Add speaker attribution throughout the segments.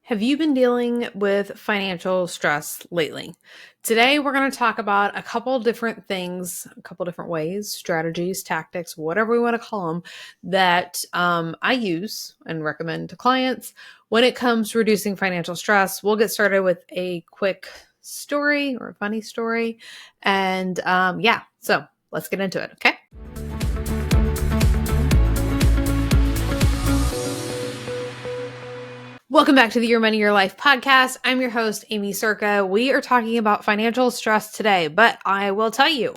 Speaker 1: Have you been dealing with financial stress lately? Today, we're going to talk about a couple different things, a couple different ways, strategies, tactics, whatever we want to call them, that I use and recommend to clients when it comes to reducing financial stress. We'll get started with a quick story or a funny story. And so let's get into it. Okay. Welcome back to the Your Money, Your Life podcast. I'm your host, Aimee Cerka. We are talking about financial stress today, but I will tell you,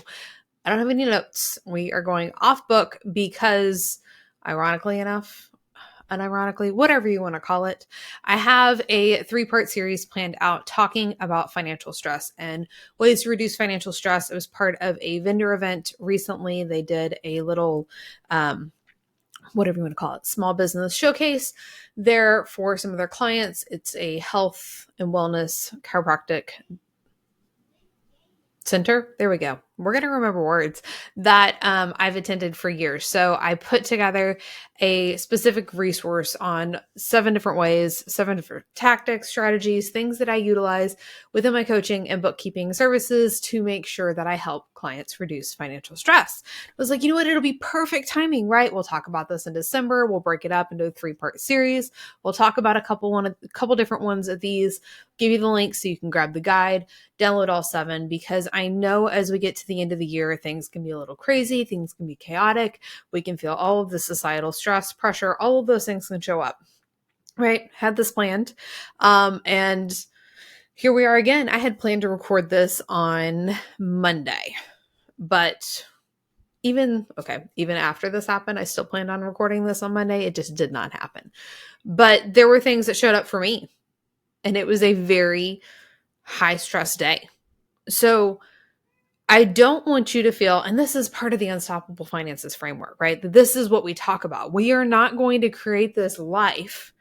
Speaker 1: I don't have any notes. We are going off book because, ironically enough, unironically, whatever you want to call it, I have a 3-part series planned out talking about financial stress and ways to reduce financial stress. It was part of a vendor event recently. They did a little whatever you want to call it, small business showcase there for some of their clients. It's a health and wellness chiropractic center. There we go. We're going to remember words that I've attended for years. So I put together a specific resource on 7 different ways, 7 different tactics, strategies, things that I utilize within my coaching and bookkeeping services to make sure that I help clients reduce financial stress. I was like, you know what? It'll be perfect timing, right? We'll talk about this in December. We'll break it up into a 3-part series. We'll talk about a couple different ones of these, give you the link so you can grab the guide, download all 7, because I know as we get to the end of the year, things can be a little crazy, things can be chaotic. We can feel all of the societal stress, pressure, all of those things can show up, right? Had this planned. And here we are again. I had planned to record this on Monday, but even after this happened, I still planned on recording this on Monday. It just did not happen. But there were things that showed up for me, and it was a very high stress day. So I don't want you to feel, and this is part of the Unstoppable Finances framework, right? This is what we talk about. We are not going to create this life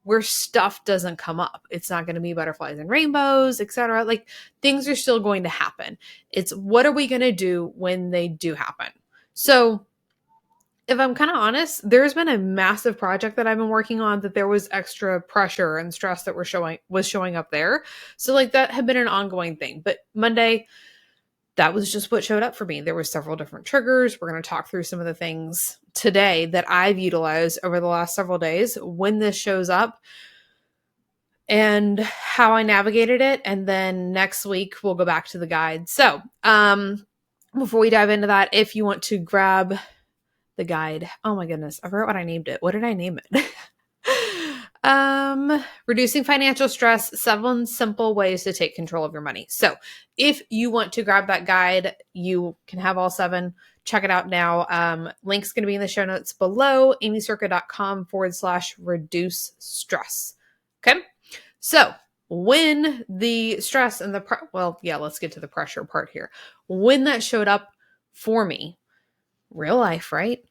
Speaker 1: where stuff doesn't come up. It's not going to be butterflies and rainbows, etc. Like, things are still going to happen. It's what are we going to do when they do happen? So if I'm kind of honest, there's been a massive project that I've been working on that there was extra pressure and stress that was showing up there. So like that had been an ongoing thing. But Monday, that was just what showed up for me. There were several different triggers. We're going to talk through some of the things today that I've utilized over the last several days when this shows up and how I navigated it. And then next week, we'll go back to the guide. So before we dive into that, if you want to grab the guide, oh my goodness, I forgot what I named it. What did I name it? Reducing financial stress, 7 simple ways to take control of your money. So if you want to grab that guide, you can have all 7. Check it out now. Link's going to be in the show notes below, aimeecerka.com/reduce stress. Okay. So when the stress and let's get to the pressure part here. When that showed up for me, real life, right?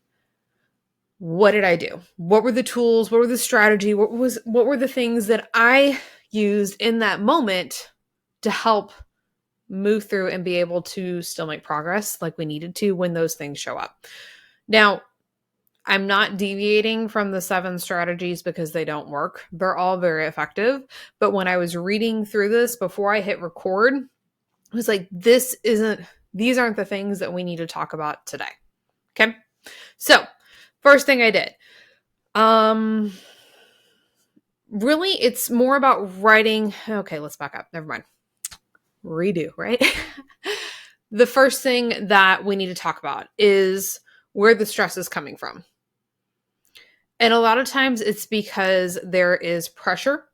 Speaker 1: What did I do? What were the tools? What were the strategy? What were the things that I used in that moment to help move through and be able to still make progress like we needed to when those things show up? Now, I'm not deviating from the 7 strategies because they don't work. They're all very effective. But when I was reading through this before I hit record, I was like, these aren't the things that we need to talk about today. Okay. So first thing I did, really, it's more about writing. Okay, let's back up. Never mind. Redo, right? The first thing that we need to talk about is where the stress is coming from. And a lot of times it's because there is pressure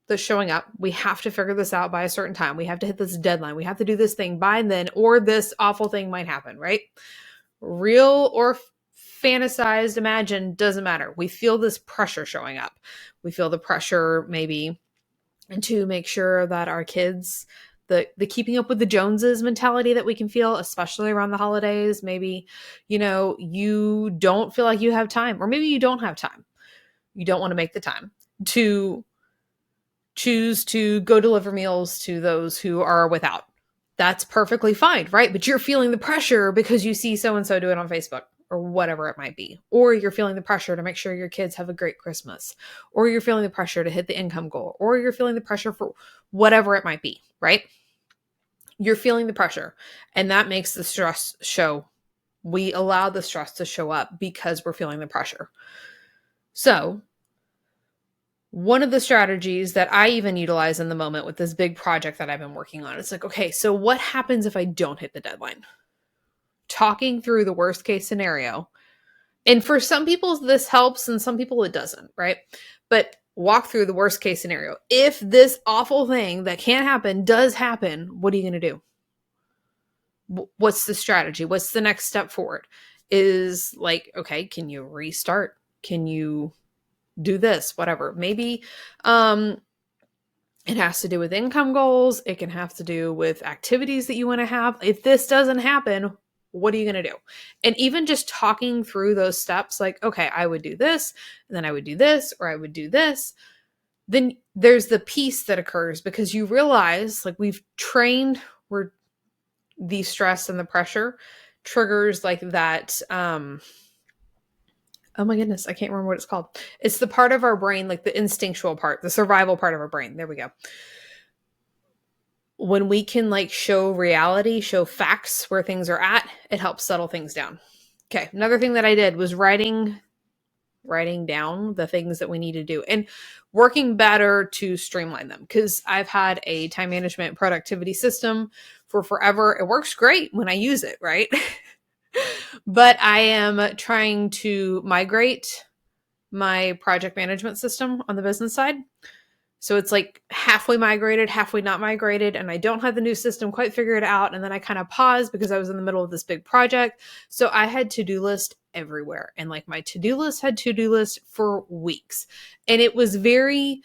Speaker 1: that's showing up. We have to figure this out by a certain time. We have to hit this deadline. We have to do this thing by then, or this awful thing might happen, right? Real or fantasized, imagined, doesn't matter. We feel this pressure showing up. We feel the pressure maybe to make sure that our kids, the keeping up with the Joneses mentality that we can feel, especially around the holidays. Maybe, you don't feel like you have time, or maybe you don't have time. You don't want to make the time to choose to go deliver meals to those who are without. That's perfectly fine, right? But you're feeling the pressure because you see so-and-so do it on Facebook. or whatever it might be. Or you're feeling the pressure to make sure your kids have a great Christmas, or you're feeling the pressure to hit the income goal, or you're feeling the pressure for whatever it might be, right? You're feeling the pressure, and that makes the stress show. We allow the stress to show up because we're feeling the pressure. So, one of the strategies that I even utilize in the moment with this big project that I've been working on, it's like, okay, so what happens if I don't hit the deadline? Talking through the worst case scenario. And for some people, this helps, and some people it doesn't, right? But walk through the worst case scenario. If this awful thing that can't happen does happen, what are you going to do? What's the strategy? What's the next step forward? Is like, okay, can you restart? Can you do this? Whatever. Maybe it has to do with income goals. It can have to do with activities that you want to have. If this doesn't happen, what are you going to do? And even just talking through those steps, like, okay, I would do this, and then I would do this, or I would do this. Then there's the peace that occurs because you realize, like, we've trained, we're the stress and the pressure triggers like that. Oh my goodness, I can't remember what it's called. It's the part of our brain, like the instinctual part, the survival part of our brain. There we go. When we can like show reality, show facts where things are at, it helps settle things down. Okay, another thing that I did was writing down the things that we need to do and working better to streamline them, because I've had a time management productivity system for forever. It works great when I use it, right? But I am trying to migrate my project management system on the business side. So it's like halfway migrated, halfway not migrated, and I don't have the new system quite figured out. And then I kind of paused because I was in the middle of this big project. So I had to-do list everywhere. And like my to-do list had to-do list for weeks. And it was very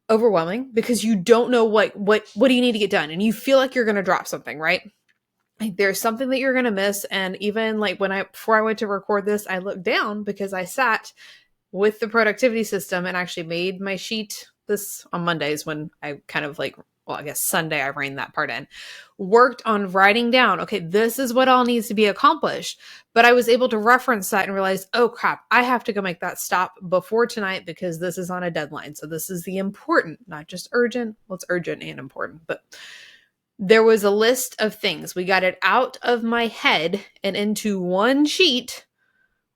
Speaker 1: overwhelming because you don't know what do you need to get done? And you feel like you're going to drop something, right? Like there's something that you're going to miss. And even like before I went to record this, I looked down because I sat with the productivity system and actually made my sheet this on Mondays when I kind of like, well, I guess Sunday I reined that part in, worked on writing down, okay, this is what all needs to be accomplished. But I was able to reference that and realize, oh crap, I have to go make that stop before tonight because this is on a deadline. So this is the important, not just urgent. Well, it's urgent and important, but there was a list of things. We got it out of my head and into one sheet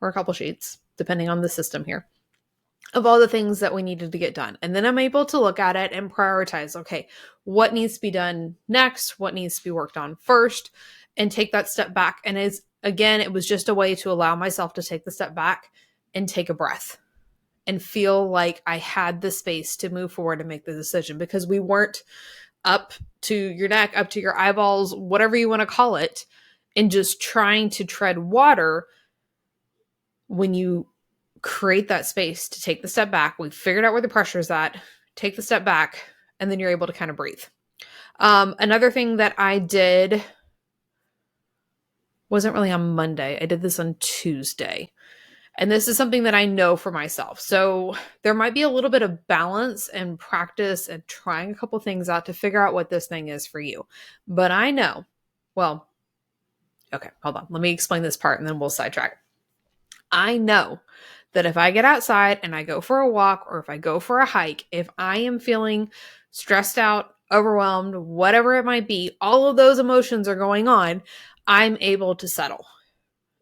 Speaker 1: or a couple sheets, depending on the system here, of all the things that we needed to get done. And then I'm able to look at it and prioritize, okay, what needs to be done next? What needs to be worked on first? And take that step back. And it was just a way to allow myself to take the step back and take a breath and feel like I had the space to move forward and make the decision, because we weren't up to your neck, up to your eyeballs, whatever you want to call it, and just trying to tread water. When you create that space to take the step back, we figured out where the pressure is at, take the step back, and then you're able to kind of breathe. Another thing that I did wasn't really on Monday. I did this on Tuesday. And this is something that I know for myself. So there might be a little bit of balance and practice and trying a couple things out to figure out what this thing is for you. But I know, well, okay, hold on. Let me explain this part and then we'll sidetrack. I know that if I get outside and I go for a walk or if I go for a hike, if I am feeling stressed out, overwhelmed, whatever it might be, all of those emotions are going on, I'm able to settle.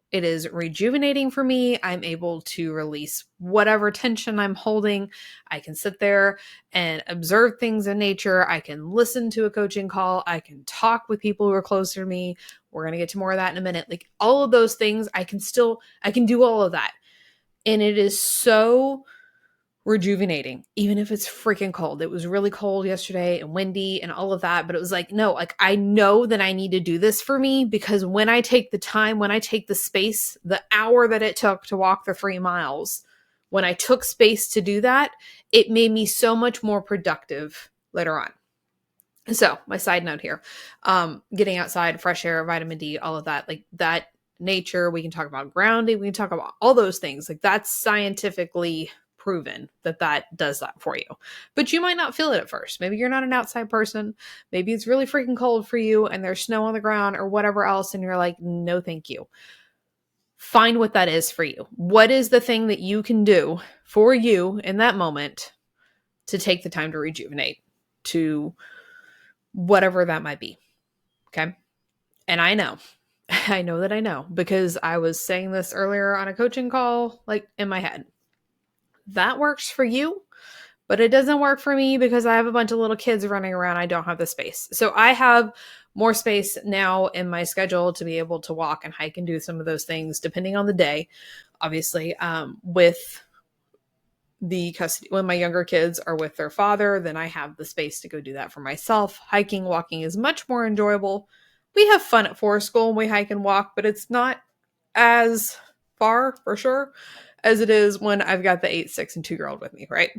Speaker 1: It is rejuvenating for me. I'm able to release whatever tension I'm holding. I can sit there and observe things in nature. I can listen to a coaching call. I can talk with people who are closer to me. We're going to get to more of that in a minute. Like all of those things, I can do all of that. And it is so rejuvenating, even if it's freaking cold. It was really cold yesterday and windy and all of that, but it was like, no, like I know that I need to do this for me, because when I take the time, when I take the space, the hour that it took to walk the 3 miles, when I took space to do that, it made me so much more productive later on. So my side note here, getting outside, fresh air, vitamin D, all of that, like that nature, we can talk about grounding, we can talk about all those things. Like that's scientifically proven that does that for you. But you might not feel it at first. Maybe you're not an outside person. Maybe it's really freaking cold for you and there's snow on the ground or whatever else. And you're like, no, thank you. Find what that is for you. What is the thing that you can do for you in that moment to take the time to rejuvenate, to whatever that might be? Okay. And I know, I know that I know because I was saying this earlier on a coaching call, like in my head. That works for you, but it doesn't work for me because I have a bunch of little kids running around. I don't have the space. So I have more space now in my schedule to be able to walk and hike and do some of those things depending on the day. Obviously, with the custody, when my younger kids are with their father, then I have the space to go do that for myself. Hiking, walking is much more enjoyable. We have fun at Forest School when we hike and walk, but it's not as far for sure as it is when I've got the 8, 6, and 2-year-old with me, right?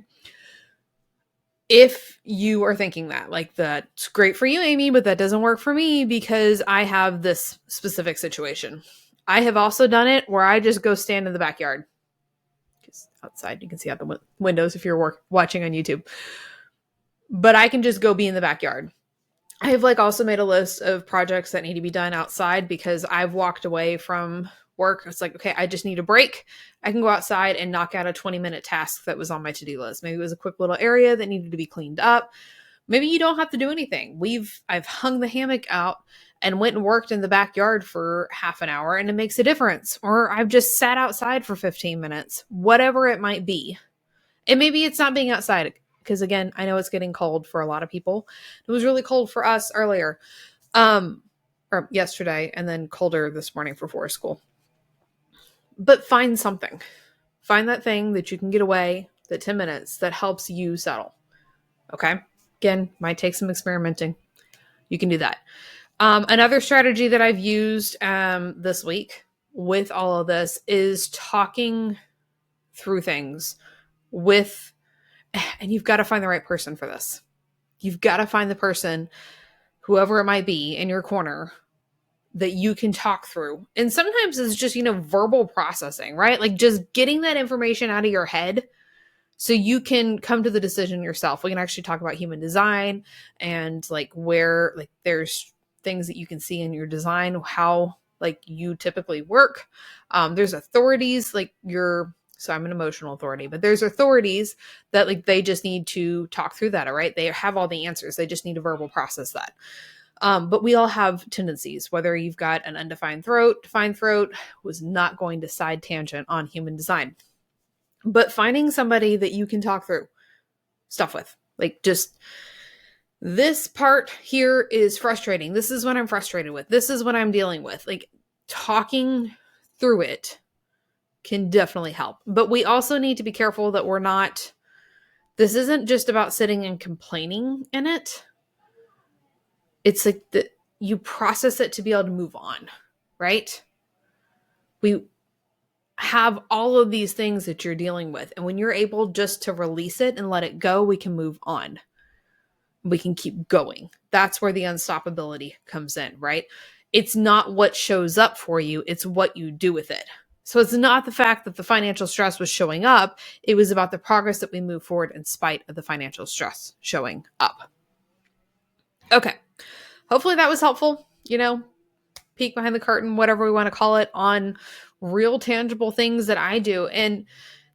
Speaker 1: If you are thinking that, like, that's great for you, Aimee, but that doesn't work for me because I have this specific situation. I have also done it where I just go stand in the backyard. Because outside, you can see out the windows if you're watching on YouTube. But I can just go be in the backyard. I have also made a list of projects that need to be done outside because I've walked away from work. It's like, okay, I just need a break. I can go outside and knock out a 20-minute task that was on my to-do list. Maybe it was a quick little area that needed to be cleaned up. Maybe you don't have to do anything. I've hung the hammock out and went and worked in the backyard for half an hour and it makes a difference. Or I've just sat outside for 15 minutes, whatever it might be. And maybe it's not being outside because, again, I know it's getting cold for a lot of people. It was really cold for us earlier, or yesterday, and then colder this morning for Forest School. But find something. Find that thing that you can get away, that 10 minutes, that helps you settle. Okay? Again, might take some experimenting. You can do that. Another strategy that I've used this week with all of this is talking through things with, and you've got to find the right person for this. You've got to find the person, whoever it might be, in your corner that you can talk through. And sometimes it's just, verbal processing, right? Like just getting that information out of your head so you can come to the decision yourself. We can actually talk about human design and where there's things that you can see in your design, how you typically work. There's authorities so I'm an emotional authority, but there's authorities that they just need to talk through that. All right. They have all the answers. They just need to verbal process that. But we all have tendencies, whether you've got an undefined throat, defined throat, was not going to side tangent on human design. But finding somebody that you can talk through stuff with, just this part here is frustrating. This is what I'm frustrated with. This is what I'm dealing with. Talking through it can definitely help. But we also need to be careful that this isn't just about sitting and complaining in it. It's that you process it to be able to move on, right? We have all of these things that you're dealing with. And when you're able just to release it and let it go, we can move on. We can keep going. That's where the unstoppability comes in, right? It's not what shows up for you. It's what you do with it. So it's not the fact that the financial stress was showing up. It was about the progress that we move forward in spite of the financial stress showing up. Okay. Hopefully that was helpful. Peek behind the curtain, whatever we want to call it, on real tangible things that I do. And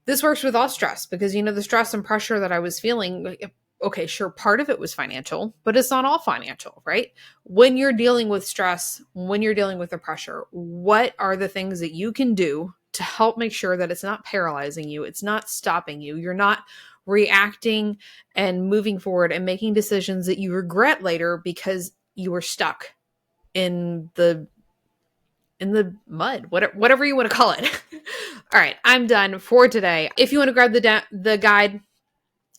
Speaker 1: this works with all stress because, the stress and pressure that I was feeling, okay, sure, part of it was financial, but it's not all financial, right? When you're dealing with stress, when you're dealing with the pressure, what are the things that you can do to help make sure that it's not paralyzing you, it's not stopping you, you're not reacting and moving forward and making decisions that you regret later because you were stuck in the mud, whatever you want to call it. All right, I'm done for today. If you want to grab the guide,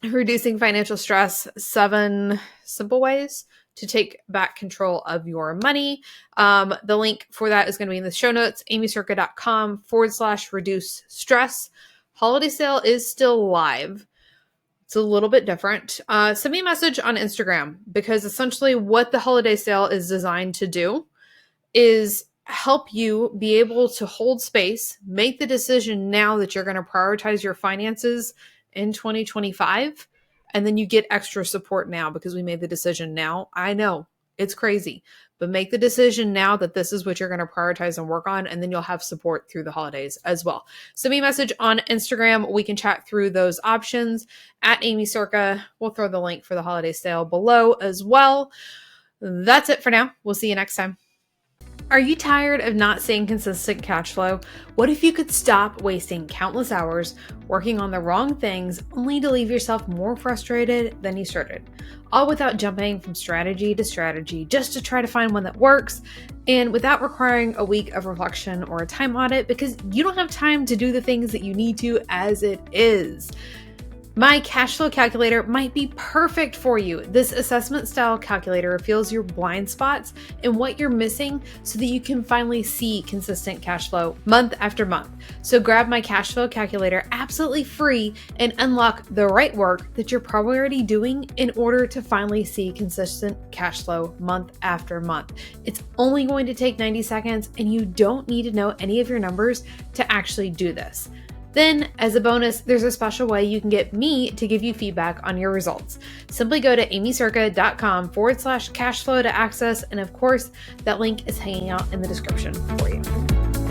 Speaker 1: Reducing Financial Stress, 7 Simple Ways to Take Back Control of Your Money. The link for that is going to be in the show notes, aimeecerka.com/reduce stress. Holiday sale is still live. It's a little bit different. Send me a message on Instagram because essentially what the holiday sale is designed to do is help you be able to hold space, make the decision now that you're going to prioritize your finances in 2025. And then you get extra support now because we made the decision now. I know It's crazy, but make the decision now that this is what you're going to prioritize and work on, and then you'll have support through the holidays as well. Send me a message on Instagram. We can chat through those options at Aimee Cerka. We'll throw the link for the holiday sale below as well. That's it for now. We'll see you next time. Are you tired of not seeing consistent cash flow? What if you could stop wasting countless hours working on the wrong things only to leave yourself more frustrated than you started? All without jumping from strategy to strategy just to try to find one that works, and without requiring a week of reflection or a time audit because you don't have time to do the things that you need to as it is. My cash flow calculator might be perfect for you. This assessment style calculator reveals your blind spots and what you're missing so that you can finally see consistent cash flow month after month. So grab my cash flow calculator absolutely free and unlock the right work that you're probably already doing in order to finally see consistent cash flow month after month. It's only going to take 90 seconds and you don't need to know any of your numbers to actually do this. Then, as a bonus, there's a special way you can get me to give you feedback on your results. Simply go to aimeecerka.com/cashflow to access, and of course, that link is hanging out in the description for you.